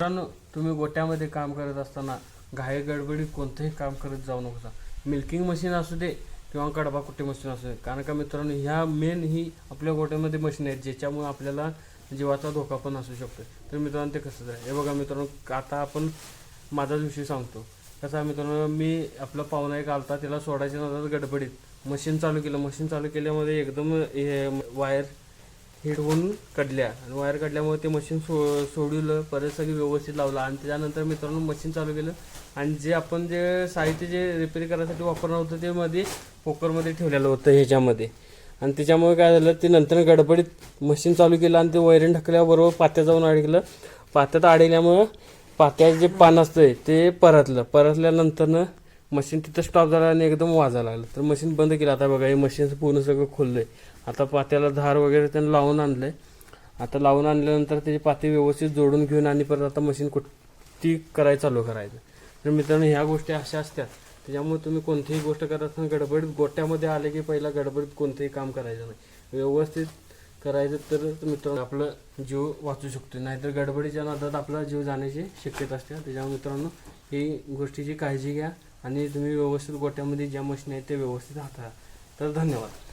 मित्रांनो, तुम्ही गोट्यामध्ये काम करत असताना घाई गडबडीत कोणतंही काम करत जाऊ नका. मिल्किंग मशीन असू दे किंवा कडबा कुट्टी मशीन असू दे, कारण का मित्रांनो ह्या मेन ही आपल्या गोट्यामध्ये मशीन आहेत ज्याच्यामुळे आपल्याला जीवाचा धोका पण असू शकतो. तर मित्रांनो ते कसं आहे हे बघा मित्रांनो, आता आपण माझाच विषय सांगतो. कसं आहे मित्रांनो, मी आपला पाहुणा एक आलता, त्याला सोडायच्या नादात गडबडीत मशीन चालू केलं. मशीन चालू केल्यामध्ये एकदम वायर हिट होऊन काढल्या आणि वायर काढल्यामुळे ते मशीन सोडलं, परत सगळी व्यवस्थित लावलं आणि त्याच्यानंतर मित्रांनो मशीन चालू केलं आणि जे आपण जे साहित्य जे रिपेअर करायसाठी वापरणार होतं ते मध्ये पोकरमध्ये ठेवलेलं होतं ह्याच्यामध्ये. आणि त्याच्यामुळे काय झालं, ते नंतर गडबडीत मशीन चालू केलं आणि ते वैरण ढकल्याबरोबर पात्या जाऊन अडकलं. पात्यात अडकल्यामुळं पात्याचं जे पान असतं ते परतल्यानंतरनं मशीन तिथं स्टॉप झाला आणि एकदम वाजायला लागलं. तर मशीन बंद केलं. आता बघा हे मशीनचं पूर्ण सगळं खोललं आहे. आता पात्याला धार वगैरे त्यानं लावून आणलं आहे. आता लावून आणल्यानंतर त्याची पाती व्यवस्थित जोडून घेऊन आणि परत आता मशीन कुट्टी करायला चालू करायचं. तर मित्रांनो ह्या गोष्टी अशा असतात, त्याच्यामुळे तुम्ही कोणतीही गोष्ट करत असताना गडबडीत गोट्यामध्ये आले की पहिला गडबडीत कोणतंही काम करायचं नाही, व्यवस्थित करायचं. तर मित्रांनो आपलं जीव वाचू शकतो, नाहीतर गडबडीच्या नादात आपला जीव जाण्याची शक्यता असते. त्याच्यामुळे मित्रांनो ही गोष्टीची काळजी घ्या आणि तुम्ही व्यवस्थित गोट्यामध्ये ज्या मशीन आहेत ते व्यवस्थित हाताळा. तर धन्यवाद.